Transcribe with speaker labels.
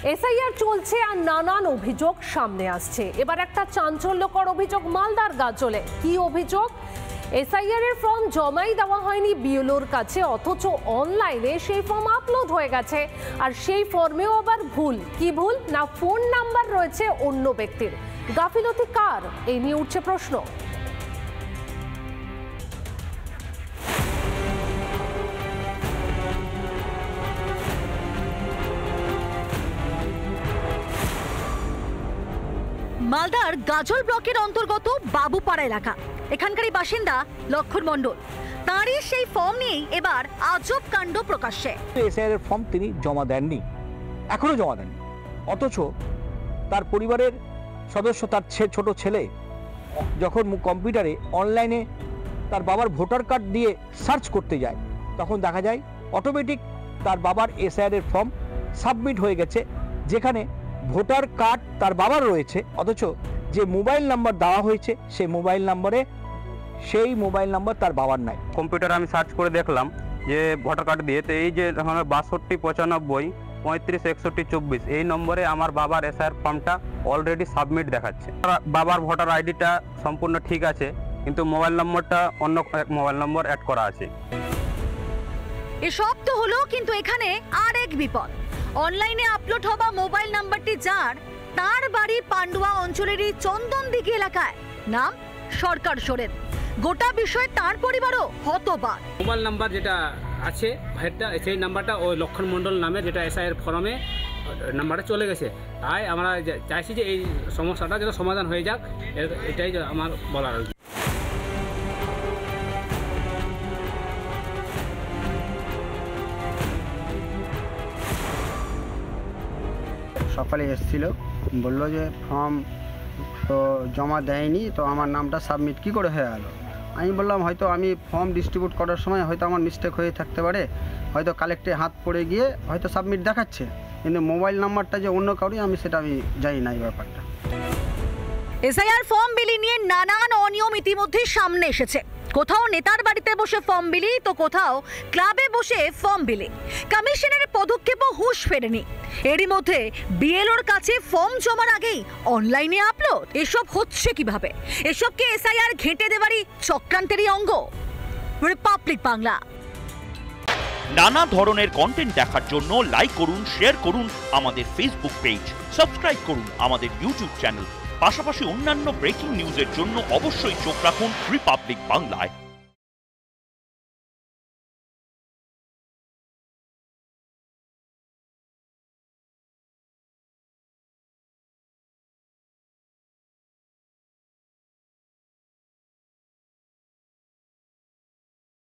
Speaker 1: SIR চলছে আর নানান অভিযোগ সামনে আসছে। এবার একটা চাঞ্চল্যকর অভিযোগ মালদার গাজলে। কি অভিযোগ? এসআইআর এর ফর্ম জমাই দেওয়া হয়নি বিএলওর কাছে, অথচ অনলাইনে সেই ফর্ম আপলোড হয়ে গেছে। আর সেই ফর্মেও আবার ভুল। কি ভুল? না ফোন নাম্বার রয়েছে অন্য ব্যক্তির। গাফিলতি কার? এই নিয়ে উঠছে প্রশ্ন।
Speaker 2: মালদার গাজল ব্লকের অন্তর্গত বাবুপাড়া এলাকা। এখানকারই বাসিন্দা লক্ষণ মণ্ডল। তাঁরই সেই ফর্ম নিয়েই এবার আজব কাণ্ড প্রকাশ্যে।
Speaker 3: এসআইআর এর ফর্ম তিনি জমা দেননি, এখনো জমা দেননি, অথচ তার পরিবারের সদস্য, তার ছোট ছেলে যখন কম্পিউটারে অনলাইনে তার বাবার ভোটার কার্ড দিয়ে সার্চ করতে যায়, তখন দেখা যায় অটোমেটিক তার বাবার এসআইআর এর ফর্ম সাবমিট হয়ে গেছে, যেখানে ভোটার কার্ড তার বাবার রয়েছে, অথচ যে মোবাইল নাম্বার দেওয়া হয়েছে সেই মোবাইল নাম্বার তার বাবার নাই।
Speaker 4: কম্পিউটারে আমি সার্চ করে দেখলাম যে ভোটার কার্ড দিয়ে, তো এই যে 62 95 35 61 24 এই নম্বরে আমার বাবার এসআইআর ফর্মটা অলরেডি সাবমিট দেখাচ্ছে। বাবার ভোটার আইডিটা সম্পূর্ণ ঠিক আছে, কিন্তু মোবাইল নম্বরটা অন্য মোবাইল নম্বর অ্যাড করা আছে।
Speaker 2: এসব তো হলো, কিন্তু এখানে আর এক বিপদ। অনলাইনে আপলোড হওয়া মোবাইল নাম্বারটি যার, তার বাড়ি পান্ডুয়া অঞ্চলেরই চন্দনদিঘি এলাকায়, নাম সরকার সোরেন। গোটা বিষয়ে তার পরিবারও হতবাক।
Speaker 5: মোবাইল নাম্বার যেটা আছে ভাইটা, সেই নাম্বারটা ওই লক্ষণ মণ্ডল নামে যেটা এসআইআর ফর্মে নাম্বারটা চলে গেছে। তাই আমরা চাইছি যে এই সমস্যাটা যেন সমাধান হয়ে যাক, এটাই আমার বলার।
Speaker 6: সকালে এসেছিল, বললো যে ফর্ম তো জমা দেয়নি, তো আমার নামটা সাবমিট কী করে হয়ে গেল। আমি বললাম হয়তো আমি ফর্ম ডিস্ট্রিবিউট করার সময় হয়তো আমার মিস্টেক হয়ে থাকতে পারে, হয়তো কালেক্টে হাত পড়ে গিয়ে হয়তো সাবমিট দেখাচ্ছে, কিন্তু মোবাইল নাম্বারটা যে অন্য কাউরি আমি জানি না এই ব্যাপারটা।
Speaker 2: এসআইআর ফর্ম বিলি নিয়ে নানান অনিয়ম ইতিমধ্যে সামনে এসেছে। কোথাও নেতার বাড়িতে বসে ফর্ম বিলি, তো কোথাও ক্লাবে বসে ফর্ম বিলি। কমিশনের পদক্ষেপও হুঁশ ফেরেনি। এরই মধ্যে বিএলওর কাছে ফর্ম জমার আগেই অনলাইনে আপলোড। এসব হচ্ছে কিভাবে? এসবকে এসআইআর ঘেঁটে দেওয়ারই চক্রান্তেরই অঙ্গ। রিপাবলিক বাংলা।
Speaker 7: নানা ধরনের কন্টেন্ট দেখার জন্য লাইক করুন, শেয়ার করুন আমাদের ফেসবুক পেজ, সাবস্ক্রাইব করুন আমাদের ইউটিউব চ্যানেল। পাশাপাশি অন্যান্য ব্রেকিং নিউজের জন্য অবশ্যই চোখ রাখুন রিপাবলিক বাংলায়।